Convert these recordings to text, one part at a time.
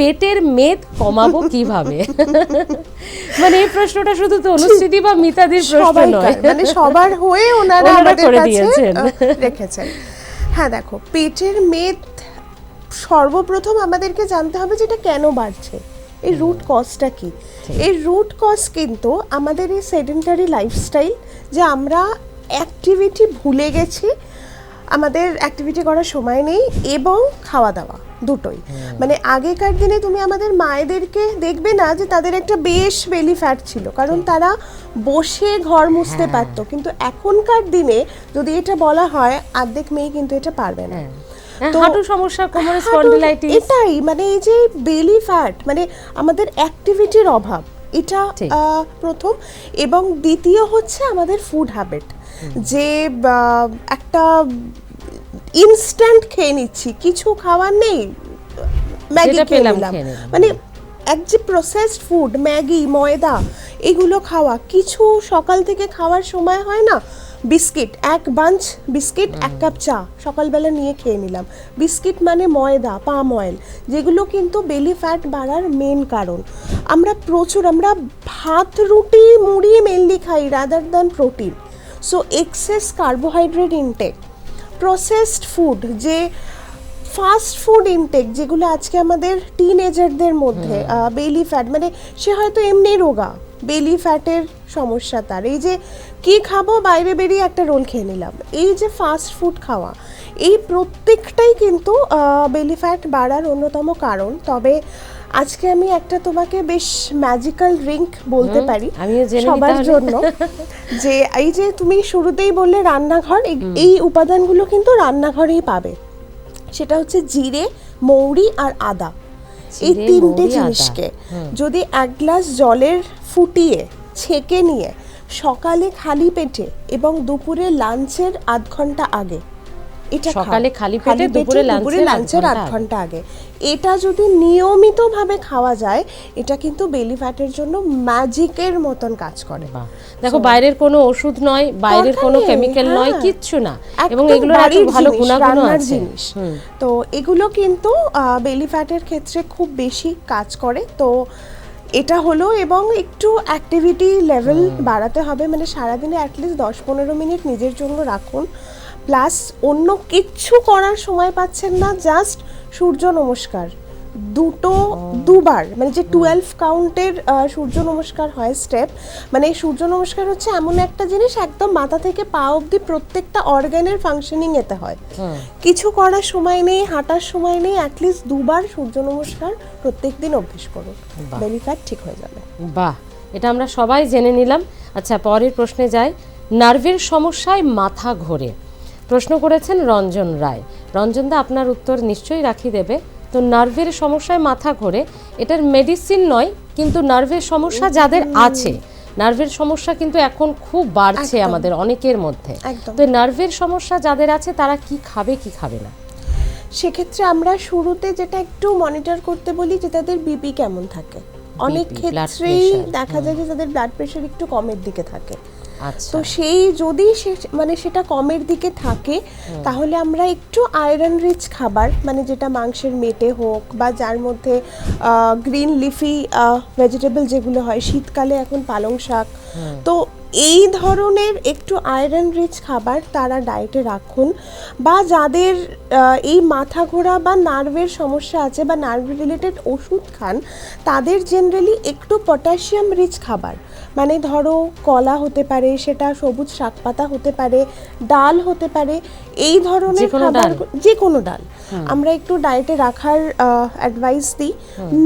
পেটের মেদ কমাবো কিভাবে? মানে এই প্রশ্নটা শুধু তো অনুশ্রীতি বা মিতাদির প্রশ্ন নয়, মানে সবার হয়ে ওনারা আমাদের করে কাছে দিয়েছেন। রেখেছেন। হ্যাঁ দেখো, পেটের মেদ সর্বপ্রথম আমাদেরকে জানতে হবে যে এটা কেন বাড়ছে, এই রুট কজটা কি। এই রুট কজ কিন্তু আমাদের এই সেডেন্টারি লাইফস্টাইল, যে আমরা অ্যাক্টিভিটি ভুলে গেছি, আমাদের অ্যাক্টিভিটি করার সময় নেই, এবং খাওয়া দাওয়া দুটোই। মানে আগেকার দিনে তুমি আমাদের মায়েদেরকে দেখবে না যে তাদের একটা বেশ বেলি ফ্যাট ছিল, কারণ তারা বসে ঘর মুছতে পারতো, কিন্তু এখনকার দিনে যদি এটা বলা হয় অর্ধেক মেয়ে কিন্তু এটা পারবে না। হাঁটু সমস্যা, কোমরের স্পন্ডিলাইটিস, এটাই মানে এই যে বেলি ফ্যাট, মানে আমাদের অ্যাক্টিভিটির অভাব, এটা প্রথম। এবং দ্বিতীয় হচ্ছে আমাদের ফুড হ্যাবিট, যে একটা ইনস্ট্যান্ট খেয়ে নিচ্ছি, কিছু খাওয়ার নেই, ম্যাগি খেয়ে নিলাম, মানে এক যে প্রসেসড ফুড, ম্যাগি, ময়দা, এগুলো খাওয়া, কিছু সকাল থেকে খাওয়ার সময় হয় না, বিস্কিট, এক বাঞ্চ বিস্কিট, এক কাপ চা সকালবেলা নিয়ে খেয়ে নিলাম। বিস্কিট মানে ময়দা, পাম অয়েল, যেগুলো কিন্তু বেলি ফ্যাট বাড়ার মেন কারণ। আমরা ভাত, রুটি, মুড়ি মেনলি খাই rather than protein. So excess carbohydrate intake, processed food, যে ফাস্ট ফুড ইনটেক, যেগুলো আজকে আমাদের টিনেজারদের মধ্যে বেলি ফ্যাট, মানে সে হয়তো এমনি রোগা, বেলি ফ্যাটের সমস্যা তার, এই যে কি খাবো, বাইরে বেরিয়ে একটা রোল খেয়ে নিলাম, এই যে ফাস্ট ফুড খাওয়া, এই প্রত্যেকটাই কিন্তু বেলি ফ্যাট বাড়ার অন্যতম কারণ। তবে আজকে আমি একটা তোমাকে বেশ ম্যাজিক্যাল ড্রিঙ্ক বলতে পারি সবার জন্য, যে এই যে তুমি শুরুতেই বললে রান্নাঘর, এই উপাদানগুলো কিন্তু রান্নাঘরেই পাবে। সেটা হচ্ছে জিরে, মৌরি আর আদা, এই তিনটে জিনিসকে যদি এক গ্লাস জলের ফুটিয়ে ছেঁকে নিয়ে সকালে খালি পেটে এবং দুপুরে লাঞ্চের আধ ঘন্টা আগে, এটা সকালে খালি পেটে, দুপুরে লাঞ্চের আধ ঘন্টা আগে, এটা যদি নিয়মিতভাবে খাওয়া যায়, এটা কিন্তু বেলি ফ্যাটের জন্য ম্যাজিকের মতন কাজ করে। দেখো, বাইরের কোনো ওষুধ নয়, বাইরের কোনো কেমিক্যাল নয়, কিচ্ছু না, এবং এগুলোর এত ভালো গুণাগুণ আছে। তো এগুলো কিন্তু বেলি ফ্যাটের ক্ষেত্রে খুব বেশি কাজ করে। তো এটা হলো, এবং একটু অ্যাক্টিভিটি লেভেল বাড়াতে হবে, মানে সারাদিনে অ্যাটলিস্ট 10-15 মিনিট নিজের জন্য রাখুন, প্লাস অন্য কিচ্ছু করার সময় পাচ্ছেন না, জাস্ট সূর্য নমস্কার দুবার, মানে যে 12 কাউন্টের সূর্য নমস্কার হয় স্টেপ, মানে সূর্য নমস্কার হচ্ছে এমন একটা জিনিস, একদম মাথা থেকে পা অবধি প্রত্যেকটা অর্গানের ফাংশনিং এতে হয়। কিছু করার সময় নেই, হাঁটার সময় নেই, অ্যাটলিস্ট দুবার সূর্য নমস্কার প্রত্যেকদিন অভ্যেস করুন, বেলি ফ্যাট ঠিক হয়ে যাবে। বাহ, এটা আমরা সবাই জেনে নিলাম। আচ্ছা, পরের প্রশ্নে যাই। নার্ভের সমস্যায় মাথা ঘোরে, প্রশ্ন করেছেন রঞ্জন রায়। রঞ্জনদা, আপনার উত্তর নিশ্চয়ই রাখি দেবে। তো নার্ভের সমস্যায় মাথা ঘোরে, এটার মেডিসিন নয়, কিন্তু নার্ভের সমস্যা যাদের আছে, নার্ভের সমস্যা কিন্তু এখন খুব বাড়ছে আমাদের অনেকের মধ্যে, তো নার্ভের সমস্যা যাদের আছে তারা কি খাবে কি খাবে না? সেক্ষেত্রে আমরা শুরুতে যেটা একটু মনিটর করতে বলি, যে তাদের বিপি কেমন থাকে। অনেক ক্ষেত্রেই দেখা যায় যে তাদের ব্লাড প্রেশার একটু কমের দিকে থাকে। তো সেই যদি মানে সেটা কমের দিকে থাকে, তাহলে আমরা একটু আয়রন রিচ খাবার, মানে যেটা মাংসের মেটে হোক, বা যার মধ্যে গ্রিন লিফি ভেজিটেবল যেগুলো হয়, শীতকালে এখন পালং শাক, তো এই ধরনের একটু আয়রন রিচ খাবার তারা ডায়েটে রাখুন। বা যাদের এই মাথা ঘোরা বা নার্ভের সমস্যা আছে বা নার্ভ রিলেটেড ওষুধ খান, তাদের জেনারেলি একটু পটাশিয়াম রিচ খাবার, মানে ধরো কলা হতে পারে, সেটা সবুজ শাকপাতা হতে পারে, ডাল হতে পারে, এই ধরনের খাবার, যে কোনো ডাল আমরা একটু ডায়েটে রাখার অ্যাডভাইস দিই।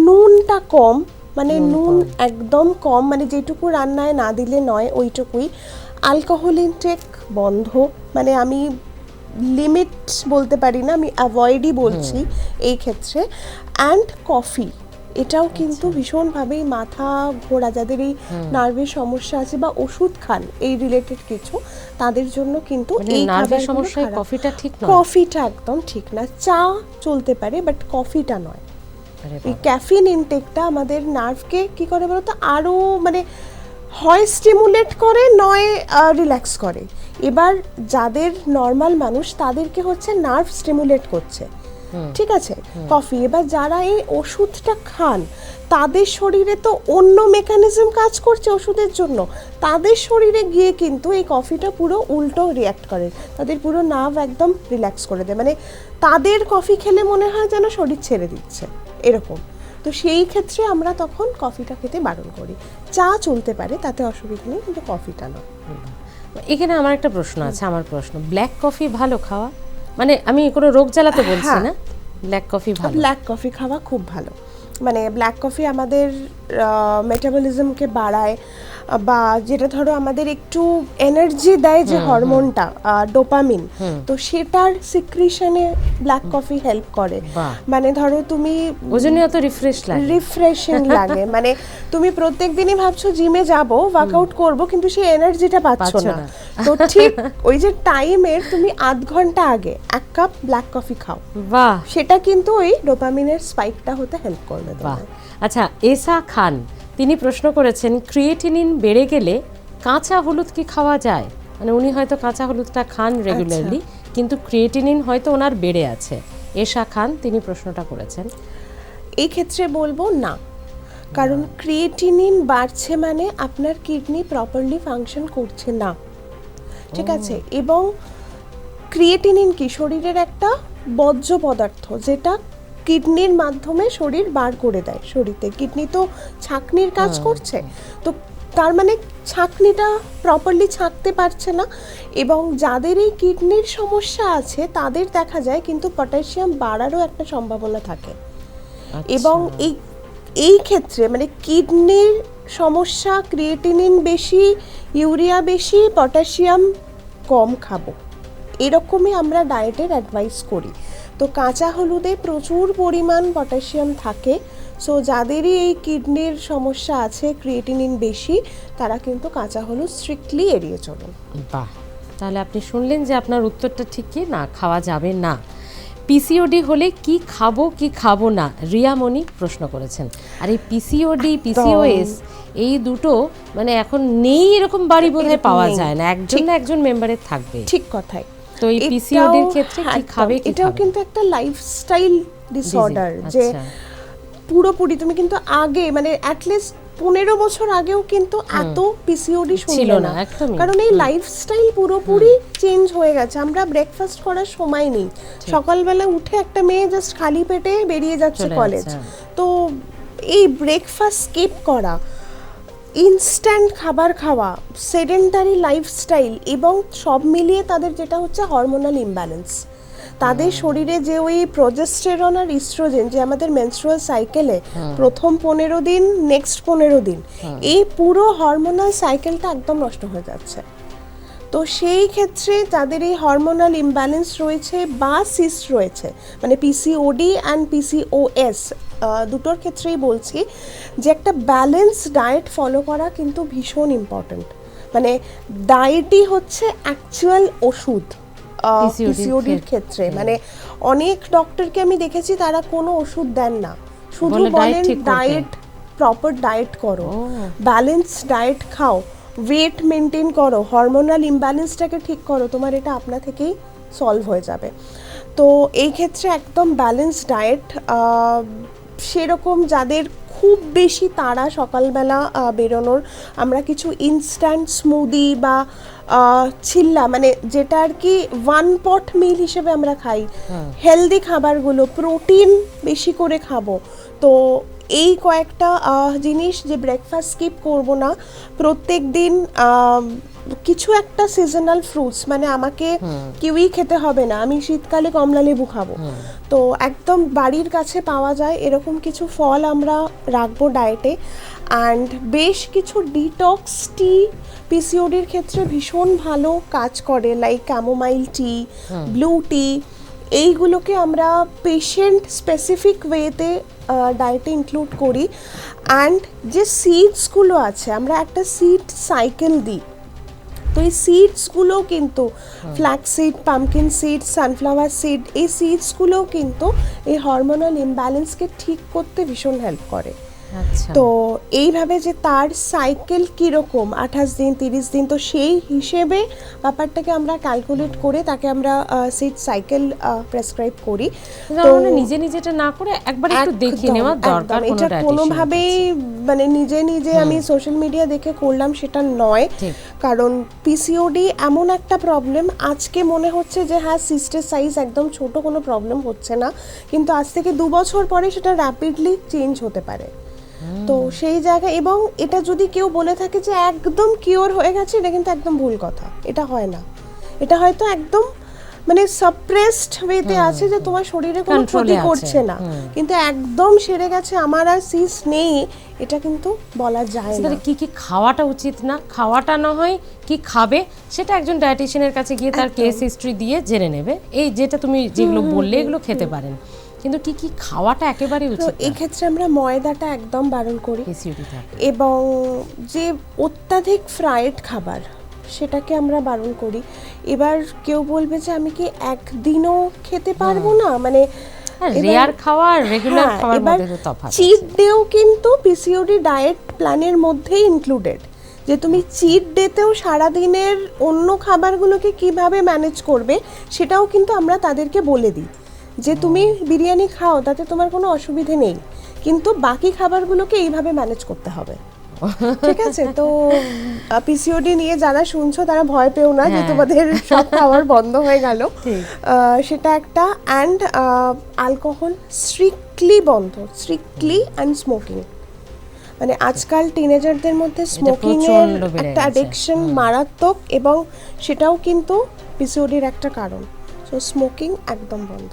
নুনটা কম, মানে নুন একদম কম, মানে যেটুকু রান্নায় না দিলে নয় ওইটুকুই। অ্যালকোহল ইনটেক বন্ধ, মানে আমি লিমিট বলতে পারি না, আমি অ্যাভয়েডই বলছি এই ক্ষেত্রে। অ্যান্ড কফি, এটাও কিন্তু ভীষণভাবেই মাথা ঘোরা, যাদের এই নার্ভের সমস্যা আছে বা ওষুধ খান এই রিলেটেড কিছু, তাদের জন্য কিন্তু এই নার্ভের সমস্যায় কফিটা ঠিক নয়। কফিটা একদম ঠিক না, চা চলতে পারে বাট কফিটা নয়। এই ক্যাফিন ইনটেকটা আমাদের নার্ভকে কি করে বলতো, আরও মানে হয় স্টিমুলেট করে, নয় রিল্যাক্স করে। এবার যাদের নর্মাল মানুষ, তাদেরকে হচ্ছে নার্ভ স্টিমুলেট করছে, ঠিক আছে, কফি। এবার যারা এই ওষুধটা খান তাদের শরীরে তো অন্য মেকানিজম কাজ করছে ওষুধের জন্য, তাদের শরীরে গিয়ে কিন্তু এই কফিটা পুরো উল্টো রিয়াক্ট করে, তাদের পুরো নার্ভ একদম রিল্যাক্স করে দেয়, মানে তাদের কফি খেলে মনে হয় যেন শরীর ছেড়ে দিচ্ছে এরকম। তো সেই ক্ষেত্রে আমরা তখন কফিটা খেতে বারণ করি। চা চলতে পারে, তাতে অসুবিধা নেই, কিন্তু কফিটা না। এখানে আমার একটা প্রশ্ন আছে, আমার প্রশ্ন, ব্ল্যাক কফি ভালো খাওয়া? মানে আমি কোনো রোগ জ্বালাতে বলছি না, ব্ল্যাক কফি ভালো? ব্ল্যাক কফি খাওয়া খুব ভালো, মানে ব্ল্যাক কফি আমাদের মেটাবলিজমকে বাড়ায়, বা যেটা ধরো আমাদের একটু এনার্জি দেয় যে হরমোনটা ডোপামিন, তো সেটার সিক্রিশনে ব্ল্যাক কফি হেল্প করে। মানে ধরো তুমি ওজনে অত রিফ্রেশিং লাগে, মানে তুমি প্রত্যেক দিনই ভাবছো জিমে যাব, ওয়ার্কআউট করব, কিন্তু সেই এনার্জিটা পাচ্ছ না, তো ঠিক ওই যে টাইমের তুমি আধ ঘন্টা আগে এক কাপ ব্ল্যাক কফি খাও, বাহ, সেটা কিন্তু ওই ডোপামিনের স্পাইকটা হতে হেল্প করবে। বাহ। আচ্ছা, এসা খান তিনি প্রশ্ন করেছেন, ক্রিয়েটিনিন বেড়ে গেলে কাঁচা হলুদ কি খাওয়া যায়? মানে উনি হয়তো কাঁচা হলুদটা খান রেগুলারলি, কিন্তু ক্রিয়েটিনিন হয়তো ওনার বেড়ে আছে। এসা খান তিনি প্রশ্নটা করেছেন। এই ক্ষেত্রে বলবো না, কারণ ক্রিয়েটিনিন বাড়ছে মানে আপনার কিডনি প্রপারলি ফাংশন করছে না, ঠিক আছে। এবং ক্রিয়েটিনিন কি শরীরের একটা বর্জ্য পদার্থ, যেটা কিডনির মাধ্যমে শরীর বার করে দেয় শরীরে। কিডনি তো ছাঁকনির কাজ করছে, তো তার মানে ছাঁকনিটা প্রপারলি ছাঁকতে পারছে না। এবং যাদের এই কিডনির সমস্যা আছে তাদের দেখা যায় কিন্তু পটাশিয়াম বাড়ারও একটা সম্ভাবনা থাকে। এবং এই ক্ষেত্রে মানে কিডনির সমস্যা, ক্রিয়েটিনিন বেশি, ইউরিয়া বেশি, পটাশিয়াম কম খাবো, এরকমই আমরা ডায়েটের অ্যাডভাইস করি। তো কাঁচা হলুদে প্রচুর পরিমাণ পটাশিয়াম থাকে, সো যাদেরই এই কিডনির সমস্যা আছে, ক্রিয়েটিনিন বেশি, তারা কিন্তু কাঁচা হলুদ স্ট্রিক্টলি এড়িয়ে চলুন। বাহ, তাহলে আপনি শুনলেন যে আপনার উত্তরটা ঠিক কি না, খাওয়া যাবে না। পিসিওডি হলে কি খাবো কি খাবো না, রিয়ামণি প্রশ্ন করেছেন। আর এই পিসিওডি, পিসিওএস এই দুটো মানে এখন নেই এরকম বাড়ি বোধহয় পাওয়া যায় না, একজন না একজন মেম্বারের থাকবে। ঠিক কথাই। তো এই পিসিওডির ক্ষেত্রে কি খাবে? এটাও কিন্তু একটা লাইফস্টাইল ডিসঅর্ডার, যে পুরোপুরি তুমি কিন্তু আগে মানে অ্যাটলিস্ট 15 বছর আগেও কিন্তু এত পিসিওডি ছিল না, কারণ এই লাইফস্টাইল পুরোপুরি চেঞ্জ হয়ে গেছে। আমরা ব্রেকফাস্ট করার সময় নেই, সকালবেলা উঠে একটা মেয়ে জাস্ট খালি পেটে বেরিয়ে যাচ্ছে কলেজ, তো এই ব্রেকফাস্ট স্কিপ করা, ইনস্ট্যান্ট খাবার খাওয়া, সেডেন্টারি লাইফস্টাইল, এবং সব মিলিয়ে তাদের যেটা হচ্ছে হরমোনাল ইমব্যালেন্স, তাদের শরীরে যে ওই প্রোজেস্টেরন আর ইস্ট্রোজেন যে আমাদের মেনস্ট্রুয়াল সাইকেলে প্রথম 15 দিন, নেক্সট 15 দিন, এই পুরো হরমোনাল সাইকেলটা একদম নষ্ট হয়ে যাচ্ছে। তো সেই ক্ষেত্রে যাদের এই হরমোনাল ইমব্যালেন্স রয়েছে বা সিস্ট রয়েছে, মানে পিসিওডি অ্যান্ড পিসিওএস দুটোর ক্ষেত্রেই বলছি যে একটা ব্যালেন্স ডায়েট ফলো করা কিন্তু ভীষণ ইম্পর্ট্যান্ট। মানে ডায়েটই হচ্ছে অ্যাকচুয়াল ওষুধ পিসিওডির ক্ষেত্রে। মানে অনেক ডক্টরকে আমি দেখেছি তারা কোনো ওষুধ দেন না, শুধু বলেন ডায়েট, প্রপার ডায়েট করো, ব্যালেন্স ডায়েট খাও, ওয়েট মেনটেন করো, হরমোনাল ইমব্যালেন্সটাকে ঠিক করো, তোমার এটা আপনা থেকেই সলভ হয়ে যাবে। তো এই ক্ষেত্রে একদম ব্যালেন্স ডায়েট, সেরকম যাদের খুব বেশি তাড়া সকালবেলা বেরোনোর, আমরা কিছু ইনস্ট্যান্ট স্মুদি বা চিল্লা, মানে যেটা আর কি ওয়ান পট মিল হিসেবে আমরা খাই, হেলদি খাবারগুলো, প্রোটিন বেশি করে খাবো। তো এই কয়েকটা জিনিস, যে ব্রেকফাস্ট স্কিপ করব না, প্রত্যেক দিন কিছু একটা সিজনাল ফ্রুটস, মানে আমাকে কিউই খেতে হবে না, আমি শীতকালে কমলা লেবু খাবো, তো একদম বাড়ির কাছে পাওয়া যায় এরকম কিছু ফল আমরা রাখবো ডায়েটে। অ্যান্ড বেশ কিছু ডিটক্স টি পিসিওডির ক্ষেত্রে ভীষণ ভালো কাজ করে, লাইক ক্যামোমাইল টি, ব্লু টি, এইগুলোকে আমরা পেশেন্ট স্পেসিফিক ওয়েতে ডায়েটে ইনক্লুড করি। অ্যান্ড যে সিডসগুলো আছে, আমরা একটা সিড সাইকেল দিই, তো এই সিডসগুলোও কিন্তু flax seed, pumpkin seed, sunflower seed, এই সিডসগুলোও কিন্তু এই হরমোনাল ইমব্যালেন্সকে ঠিক করতে ভীষণ হেল্প করে। আচ্ছা তো এইভাবে যে তার সাইকেল কীরকম 28 দিন 30 দিন, তো সেই হিসেবে ব্যাপারটাকে আমরা ক্যালকুলেট করে তাকে আমরা সিট সাইকেল প্রেসক্রাইব করি। তো নিজে নিজেটা না করে একবার একটু দেখিয়ে নেওয়া দরকার কোনো এটা ডায়েটিশিয়ান। কোনোভাবেই মানে নিজে আমি সোশ্যাল মিডিয়া দেখে করলাম সেটা নয়, ঠিক। কারণ পিসিওডি এমন একটা প্রবলেম, আজকে মনে হচ্ছে যে হ্যাঁ সিস্টের সাইজ একদম ছোট, কোনো প্রবলেম হচ্ছে না, কিন্তু আজ থেকে 2 বছর পরে সেটা র্যাপিডলি চেঞ্জ হতে পারে। তো সেই জায়গায়, এবং এটা যদি কেউ বলে থাকে যে একদম কিওর হয়ে গেছে, এটা কিন্তু একদম ভুল কথা, এটা হয় না। এটা হয়তো একদম মানে সাপ্রেসড ওয়েতে আছে যে তোমার শরীরে কোনো ক্ষতি করছে না, কিন্তু একদম সেরে গেছে আমার আর সিস নেই, এটা কিন্তু বলা যায় না। কি কি খাওয়াটা উচিত না, খাওয়াটা না হয় কি খাবে সেটা একজন ডায়েটিশিয়ানের কাছে গিয়ে তার কেস হিস্ট্রি দিয়ে জেনে নেবে। এই যেটা তুমি যেগুলো বললে এগুলো খেতে পারেন, কিন্তু কি কি খাওয়াটা একেবারে তো উচিত এই ক্ষেত্রে আমরা ময়দাটা একদম বারণ করি, পিসিওডি থাকে। এবং যে অত্যাধিক ফ্রাইড খাবার সেটাকে আমরা বারণ করি। এবার কেউ বলবে যে আমি কি একদিনও খেতে পারবো না, মানে রেয়ার খাওয়া আর রেগুলার খাওয়ার মধ্যে তো তফাৎ আছে। চিট ডেও কিন্তু পিসিওডি ডায়েট প্ল্যানের মধ্যেই ইনক্লুডেড, যে তুমি চিট ডেতেও সারাদিনের অন্য খাবারগুলোকে কিভাবে ম্যানেজ করবে সেটাও কিন্তু আমরা তাদেরকে বলে দিই, যে তুমি বিরিয়ানি খাও তাতে তোমার কোনো অসুবিধে নেই, কিন্তু বাকি খাবারগুলোকে এইভাবে ম্যানেজ করতে হবে। ঠিক আছে, তো পিসিওডি নিয়ে যারা শুনছো তারা ভয় পেও না যে তোমাদের সব খাবার বন্ধ হয়ে গেল, সেটা একটা। অ্যান্ড অ্যালকোহল স্ট্রিক্টলি বন্ধ, স্ট্রিক্টলি, অ্যান্ড স্মোকিং। মানে আজকাল টিনেজারদের মধ্যে স্মোকিং এর একটা অ্যাডিকশন মারাত্মক, এবং সেটাও কিন্তু পিসিওডির একটা কারণ। সো স্মোকিং একদম বন্ধ।